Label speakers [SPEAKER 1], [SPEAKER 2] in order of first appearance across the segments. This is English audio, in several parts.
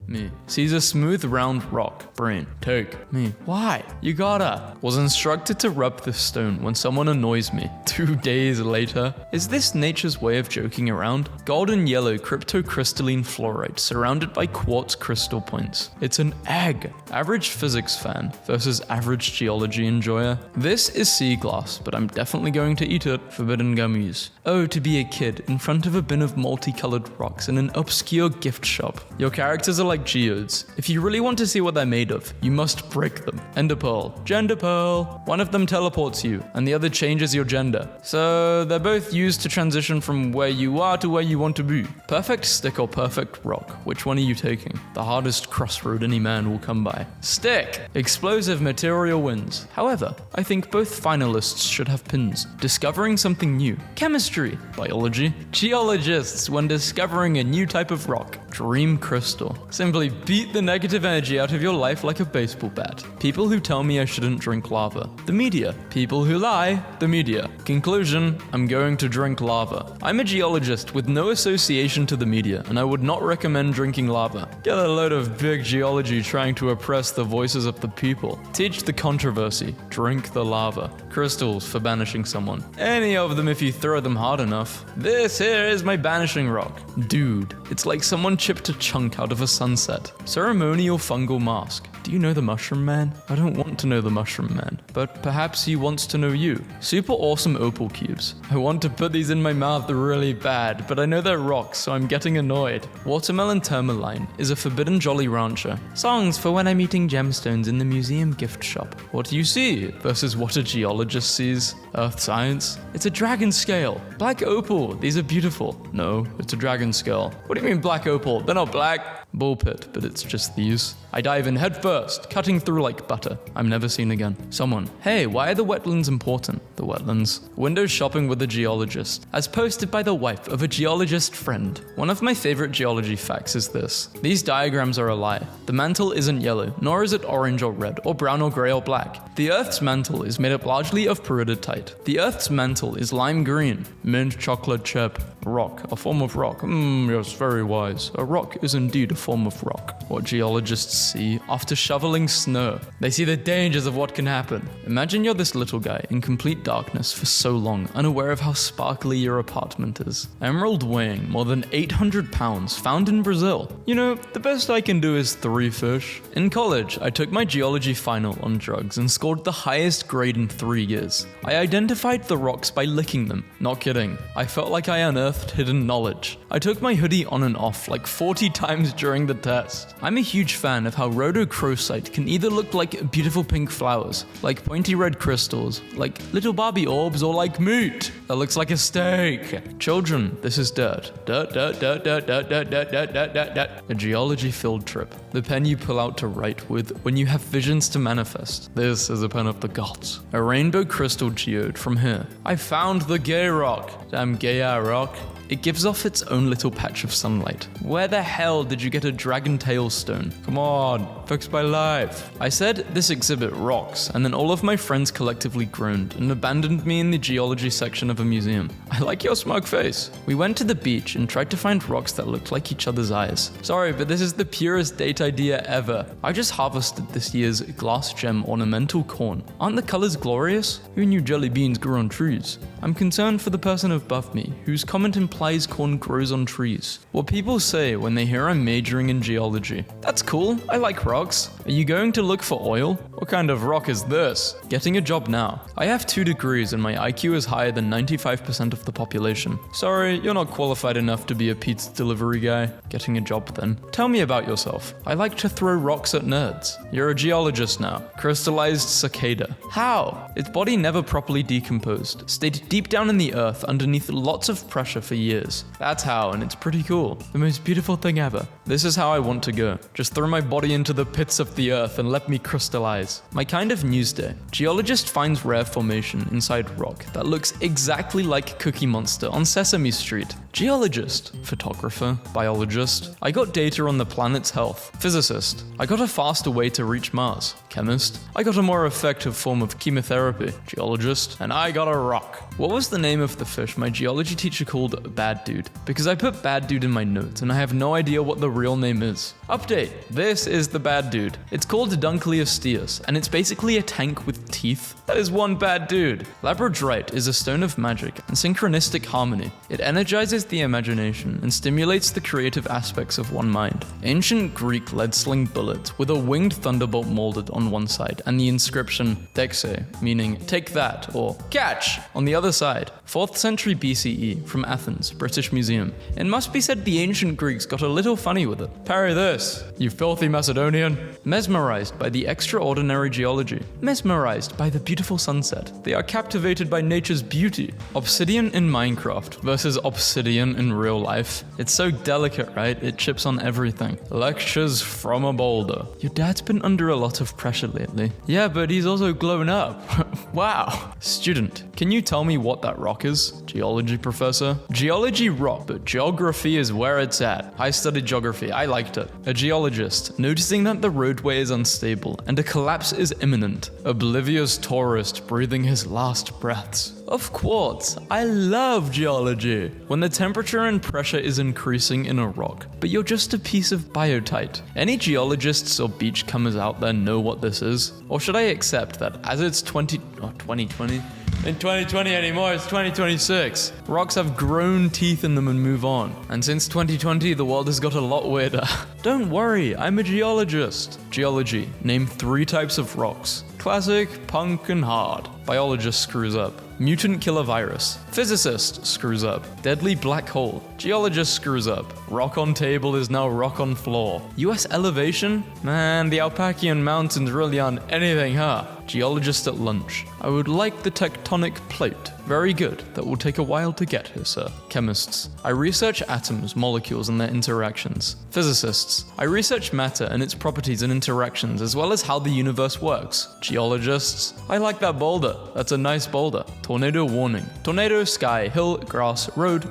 [SPEAKER 1] Me. Sees a smooth round rock. Brain. Take. Me. Why? You gotta. Was instructed to rub this stone when someone annoys me. 2 days later. Is this nature's way of joking around? Golden yellow cryptocrystalline fluorite surrounded by quartz crystal points. It's an egg. Average physics fan versus average geology enjoyer. This is sea glass, but I'm definitely going to eat it. Forbidden gummies. Oh, to be a kid in front of a bin of multicolored rocks in an obscure gift shop. Your characters are like geodes. If you really want to see what they're made of, you must break them. Ender pearl. Gender pearl. One of them teleports you, and the other changes your gender. So they're both used to transition from where you are to where you want to be. Perfect stick or perfect rock? Which one are you taking? The hardest crossroad any man will come by. Stick! Explosive material wins. However, I think both finalists should have pins. Discovering something new. Chemistry. Biology. Geologists when discovering a new type of rock. Dream crystal. Simply beat the negative energy out of your life like a baseball bat. People who tell me I shouldn't drink lava. The media. People who lie. The media. Conclusion, I'm going to drink lava. I'm a geologist with no association to the media, and I would not recommend drinking lava. Get a load of big geology trying to oppress the voices of the people. Teach the controversy. Drink the lava. Crystals for banishing someone. Any of them if you throw them hard enough. This here is my banishing rock. Dude, it's like someone chipped a chunk out of a sunset. Ceremonial fungal mask. Do you know the Mushroom Man? I don't want to know the Mushroom Man, but perhaps he wants to know you. Super awesome opal cubes. I want to put these in my mouth really bad, but I know they're rocks, so I'm getting annoyed. Watermelon tourmaline is a forbidden jolly rancher. Songs for when I'm eating gemstones in the museum gift shop. What do you see versus what a geologist sees? Earth science. It's a dragon scale. Black opal. These are beautiful. No, it's a dragon scale. What do you mean black opal? They're not black. Bullpit, but it's just these. I dive in head first, cutting through like butter. I'm never seen again. Someone. Hey, why are the wetlands important? The wetlands. Window shopping with a geologist. As posted by the wife of a geologist friend. One of my favorite geology facts is this. These diagrams are a lie. The mantle isn't yellow, nor is it orange or red, or brown or grey or black. The Earth's mantle is made up largely of peridotite. The Earth's mantle is lime green. Mint chocolate chip. Rock. A form of rock. Yes, very wise. A rock is indeed a form of rock. What geologists see after shoveling snow. They see the dangers of what can happen. Imagine you're this little guy in complete darkness for so long, unaware of how sparkly your apartment is. Emerald weighing more than 800 pounds, found in Brazil. You know, the best I can do is 3 fish. In college, I took my geology final on drugs and scored the highest grade in 3 years. I identified the rocks by licking them. Not kidding. I felt like I unearthed hidden knowledge. I took my hoodie on and off like 40 times during the test. I'm a huge fan of how rhodochrosite can either look like beautiful pink flowers, like pointy red crystals, like little Barbie orbs, or like meat that looks like a steak. Children, this is dirt. Dirt, dirt, dirt, dirt, dirt, dirt, dirt, dirt, dirt, dirt, dirt. A geology field trip. The pen you pull out to write with when you have visions to manifest. This is a pen of the gods. A rainbow crystal geode from here. I found the gay rock. Damn gay rock. It gives off its own little patch of sunlight. Where the hell did you get a dragon tail stone? Come on, fix my life. I said this exhibit rocks, and then all of my friends collectively groaned and abandoned me in the geology section of a museum. I like your smug face. We went to the beach and tried to find rocks that looked like each other's eyes. Sorry, but this is the purest date idea ever. I just harvested this year's glass gem ornamental corn. Aren't the colors glorious? Who knew jelly beans grew on trees? I'm concerned for the person above me, whose comment implies corn grows on trees. What people say when they hear I'm majoring in geology. That's cool, I like rocks. Are you going to look for oil? What kind of rock is this? Getting a job now. I have 2 degrees and my IQ is higher than 95% of the population. Sorry, you're not qualified enough to be a pizza delivery guy. Getting a job then. Tell me about yourself. I like to throw rocks at nerds. You're a geologist now. Crystallized cicada. How? Its body never properly decomposed. Stayed deep down in the earth underneath lots of pressure for years. That's how, and it's pretty cool. The most beautiful thing ever. This is how I want to go. Just throw my body into the pits of the earth and let me crystallize. My kind of news day. Geologist finds rare formation inside rock that looks exactly like Cookie Monster on Sesame Street. Geologist. Photographer. Biologist. I got data on the planet's health. Physicist. I got a faster way to reach Mars. Chemist. I got a more effective form of chemotherapy. Geologist. And I got a rock. What was the name of the fish my geology teacher called Bad Dude? Because I put Bad Dude in my notes and I have no idea what the real name is. Update. This is the bad dude. It's called Petroglyphs, and it's basically a tank with teeth. That is one bad dude. Labradorite is a stone of magic and synchronistic harmony. It energizes the imagination and stimulates the creative aspects of one mind. Ancient Greek lead sling bullet with a winged thunderbolt molded on one side and the inscription Dexe, meaning take that or catch, on the other side. 4th century BCE from Athens, British Museum. It must be said the ancient Greeks got a little funny with it. Parry this, you filthy Macedonian. Mesmerized by the extraordinary geology. Mesmerized by the beautiful sunset. They are captivated by nature's beauty. Obsidian in Minecraft versus obsidian in real life. It's so delicate, right? It chips on everything. Lectures from a boulder. Your dad's been under a lot of pressure lately. Yeah, but he's also blown up. Wow. Student, can you tell me what that rock is? Geology professor. Geology rock, but geography is where it's at. I studied geography. I liked it. A geologist, noticing that the roadway is unstable and a collapse is imminent. Oblivious tourist breathing his last breaths. Of quartz. I love geology. When the temperature and pressure is increasing in a rock, but you're just a piece of biotite. Any geologists or beachcombers out there know what this is? Or should I accept that as it's 2020? In 2020 anymore, it's 2026. Rocks have grown teeth in them and move on. And since 2020, the world has got a lot weirder. Don't worry, I'm a geologist. Geology. Name 3 types of rocks. Classic, punk, and hard. Biologist screws up. Mutant killer virus. Physicist screws up. Deadly black hole. Geologist screws up. Rock on table is now rock on floor. US elevation? Man, the Alpacian mountains really aren't anything, huh? Geologist at lunch. I would like the tectonic plate. Very good. That will take a while to get here, sir. Chemists. I research atoms, molecules, and their interactions. Physicists. I research matter and its properties and interactions, as well as how the universe works. Geologists. I like that boulder. That's a nice boulder. Tornado warning. Tornado, sky, hill, grass, road,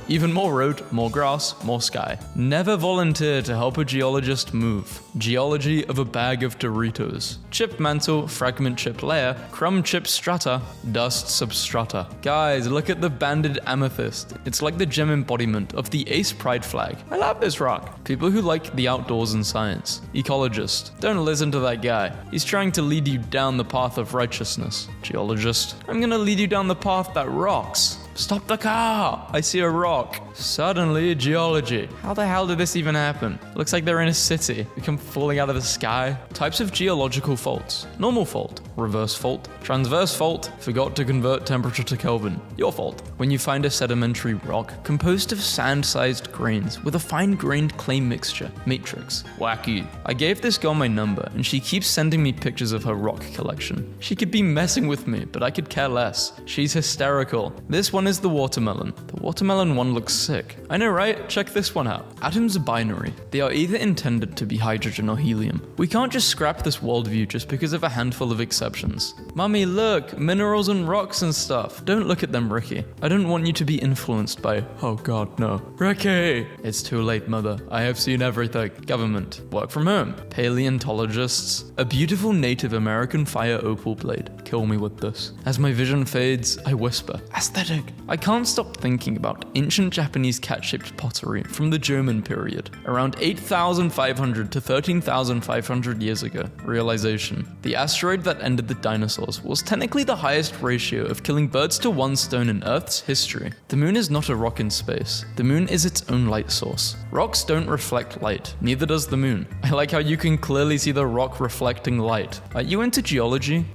[SPEAKER 1] even more road, more grass, more sky. Never volunteer to help a geologist move. Geology of a bag of Doritos. Chip mantle, fragment chip layer, crumb chip strata, dust substrata. Guys, look at the banded amethyst. It's like the gem embodiment of the Ace Pride flag. I love this rock. People who like the outdoors and science. Ecologist. Don't listen to that guy. He's trying to lead you down the path of righteousness. Geologist. I'm gonna lead you down the path that rocks. Stop the car! I see a rock. Suddenly, geology. How the hell did this even happen? Looks like they're in a city. They come falling out of the sky. Types of geological faults. Normal fault. Reverse fault. Transverse fault. Forgot to convert temperature to Kelvin. Your fault. When you find a sedimentary rock composed of sand-sized grains with a fine-grained clay mixture. Matrix. Wacky. I gave this girl my number and she keeps sending me pictures of her rock collection. She could be messing with me, but I could care less. She's hysterical. This one is the watermelon. The watermelon one looks sick. I know, right? Check this one out. Atoms are binary. They are either intended to be hydrogen or helium. We can't just scrap this worldview just because of a handful of exceptions. Mummy, look, minerals and rocks and stuff. Don't look at them, Ricky. I don't want you to be influenced by, oh god, no. Ricky! It's too late, mother. I have seen everything. Government. Work from home. Paleontologists. A beautiful Native American fire opal blade. Kill me with this. As my vision fades, I whisper, aesthetic. I can't stop thinking about ancient Japanese cat-shaped pottery from the German period, around 8,500 to 13,500 years ago. Realization. The asteroid that ended the dinosaurs was technically the highest ratio of killing birds to one stone in Earth's history. The moon is not a rock in space. The moon is its own light source. Rocks don't reflect light, neither does the moon. I like how you can clearly see the rock reflecting light. Are you into geology?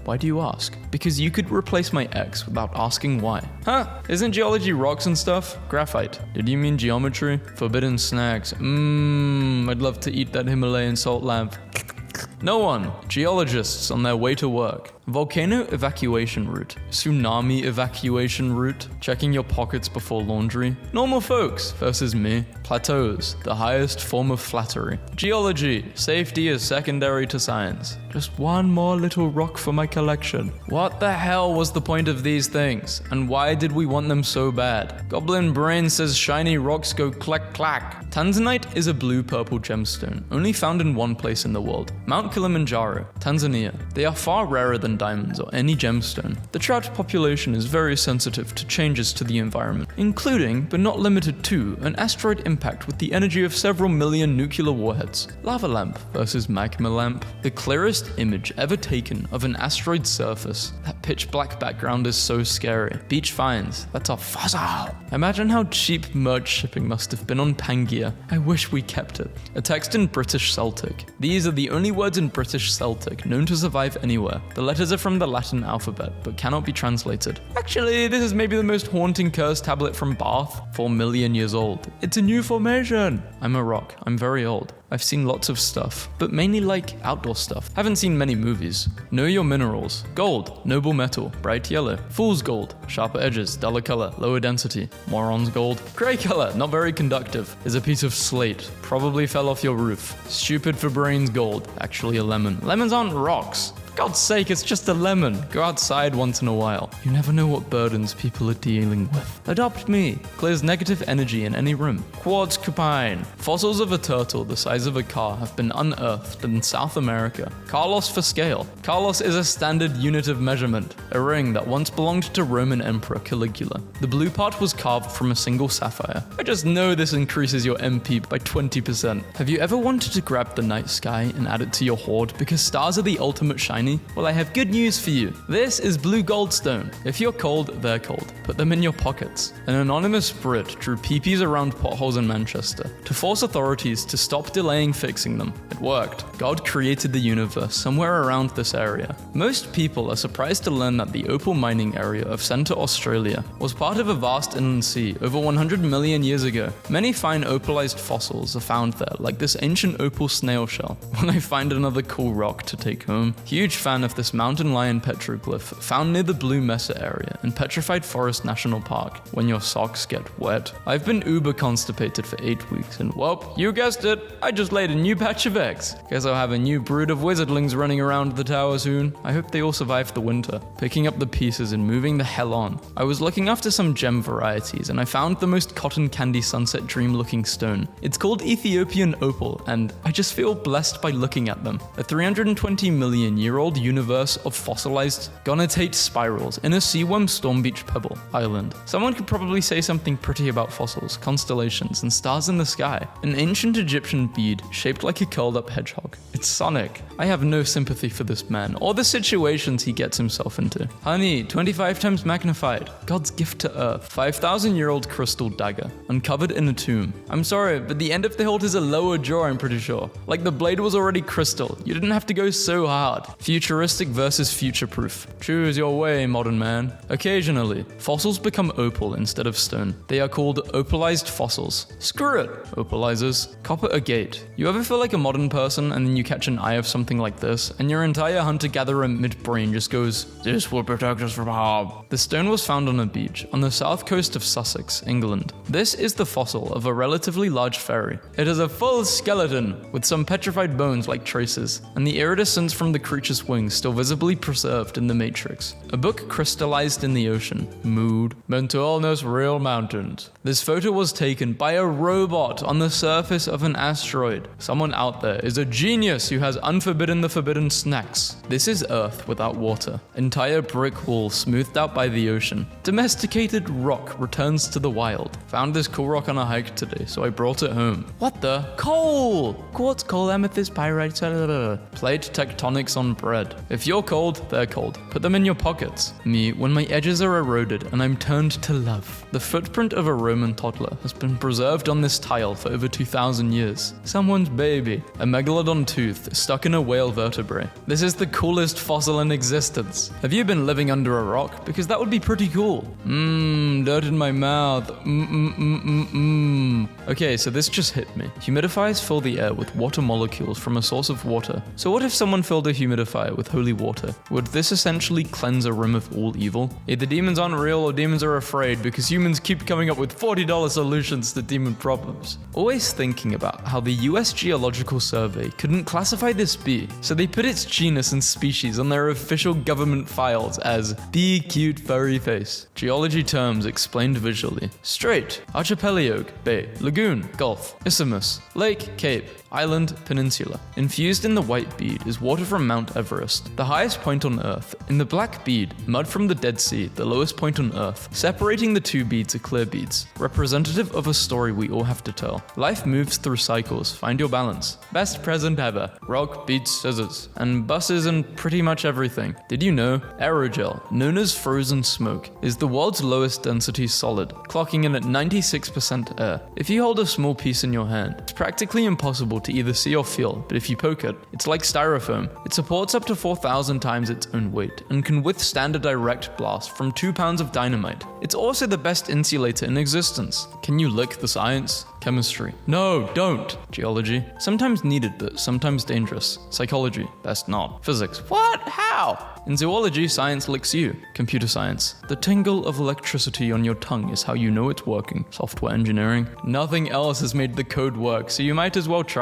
[SPEAKER 1] Why do you ask? Because you could replace my ex without asking why. Huh? Isn't geology rocks and stuff? Graphite. Did you mean geometry? Forbidden snacks. I'd love to eat that Himalayan salt lamp. No one. Geologists on their way to work. Volcano evacuation route. Tsunami evacuation route. Checking your pockets before laundry. Normal folks versus me. Plateaus. The highest form of flattery. Geology. Safety is secondary to science. Just one more little rock for my collection. What the hell was the point of these things? And why did we want them so bad? Goblin Brain says shiny rocks go clack clack. Tanzanite is a blue-purple gemstone, only found in one place in the world. Mount Kilimanjaro, Tanzania. They are far rarer than diamonds or any gemstone, the trout population is very sensitive to changes to the environment, including, but not limited to, an asteroid impact with the energy of several million nuclear warheads. Lava lamp versus magma lamp. The clearest image ever taken of an asteroid's surface. That pitch black background is so scary. Beach finds, that's a fossil. Imagine how cheap merge shipping must have been on Pangaea. I wish we kept it. A text in British Celtic. These are the only words in British Celtic known to survive anywhere. The letters are from the Latin alphabet, but cannot be translated. Actually, this is maybe the most haunting curse tablet from Bath, 4 million years old. It's a new formation. I'm a rock. I'm very old. I've seen lots of stuff, but mainly like outdoor stuff. Haven't seen many movies. Know your minerals. Gold, noble metal, bright yellow. Fool's gold, sharper edges, duller color, lower density. Moron's gold. Gray color, not very conductive. Is a piece of slate. Probably fell off your roof. Stupid for brains gold, actually a lemon. Lemons aren't rocks. For God's sake, it's just a lemon. Go outside once in a while. You never know what burdens people are dealing with. Adopt me. Clears negative energy in any room. Quartz cupine. Fossils of a turtle the size of a car have been unearthed in South America. Carlos for scale. Carlos is a standard unit of measurement. A ring that once belonged to Roman Emperor Caligula. The blue part was carved from a single sapphire. I just know this increases your MP by 20%. Have you ever wanted to grab the night sky and add it to your hoard because stars are the ultimate shiny? Well, I have good news for you. This is blue goldstone. If you're cold, they're cold. Put them in your pockets. An anonymous Brit drew peepees around potholes in Manchester to force authorities to stop delaying fixing them. It worked. God created the universe somewhere around this area. Most people are surprised to learn that the opal mining area of Central Australia was part of a vast inland sea over 100 million years ago. Many fine opalized fossils are found there, like this ancient opal snail shell. When I find another cool rock to take home. Huge fan of this mountain lion petroglyph found near the Blue Mesa area in Petrified Forest National Park when your socks get wet. I've been uber constipated for 8 weeks and well, you guessed it, I just laid a new batch of eggs. Guess I'll have a new brood of wizardlings running around the tower soon. I hope they all survive the winter. Picking up the pieces and moving the hell on. I was looking after some gem varieties and I found the most cotton candy sunset dream looking stone. It's called Ethiopian opal and I just feel blessed by looking at them. A 320 million year old universe of fossilized gonatate spirals in a seaworm Storm Beach Pebble Island. Someone could probably say something pretty about fossils, constellations, and stars in the sky. An ancient Egyptian bead shaped like a curled up hedgehog. It's Sonic. I have no sympathy for this man or the situations he gets himself into. Honey, 25 times magnified. God's gift to Earth. 5,000-year-old crystal dagger, uncovered in a tomb. I'm sorry, but the end of the hilt is a lower jaw, I'm pretty sure. Like the blade was already crystal. You didn't have to go so hard. Futuristic versus future-proof. Choose your way, modern man. Occasionally, fossils become opal instead of stone. They are called opalized fossils. Screw it, opalizers. Copper agate. You ever feel like a modern person and then you catch an eye of something like this, and your entire hunter-gatherer midbrain just goes, "This will protect us from harm." The stone was found on a beach on the south coast of Sussex, England. This is the fossil of a relatively large fairy. It has a full skeleton with some petrified bones like traces, and the iridescence from the creature's wings still visibly preserved in the matrix. A book crystallized in the ocean. Mood. Mental illness, real mountains. This photo was taken by a robot on the surface of an asteroid. Someone out there is a genius who has unforbidden the forbidden snacks. This is Earth without water. Entire brick wall smoothed out by the ocean. Domesticated rock returns to the wild. Found this cool rock on a hike today, so I brought it home. What the? Coal! Quartz, coal, amethyst, pyrite, plate tectonics on bread. If you're cold, they're cold. Put them in your pockets. Me, when my edges are eroded and I'm turned to love. The footprint of a Roman toddler has been preserved on this tile for over 2,000 years. Someone's baby. A megalodon tooth stuck in a whale vertebrae. This is the coolest fossil in existence. Have you been living under a rock? Because that would be pretty cool. Dirt in my mouth. Okay, so this just hit me. Humidifiers fill the air with water molecules from a source of water. So what if someone filled a humidifier with holy water? Would this essentially cleanse a room of all evil? Either demons aren't real or demons are afraid because humans keep coming up with $40 solutions to demon problems. Always thinking about how the US Geological Survey couldn't classify this bee, so they put its genus and species on their official government files as bee cute furry face. Geology terms explained visually. Strait, archipelago, bay, lagoon, gulf, isthmus, lake, cape. Island, peninsula. Infused in the white bead is water from Mount Everest, the highest point on Earth. In the black bead, mud from the Dead Sea, the lowest point on Earth. Separating the two beads are clear beads, representative of a story we all have to tell. Life moves through cycles, find your balance. Best present ever. Rock beats scissors. And buses and pretty much everything. Did you know? Aerogel, known as frozen smoke, is the world's lowest density solid, clocking in at 96% air. If you hold a small piece in your hand, it's practically impossible to either see or feel, but if you poke it, it's like styrofoam. It supports up to 4,000 times its own weight and can withstand a direct blast from 2 pounds of dynamite. It's also the best insulator in existence. Can you lick the science? Chemistry. No, don't. Geology. Sometimes needed, but sometimes dangerous. Psychology. Best not. Physics. What? How? In zoology, science licks you. Computer science. The tingle of electricity on your tongue is how you know it's working. Software engineering. Nothing else has made the code work, so you might as well try.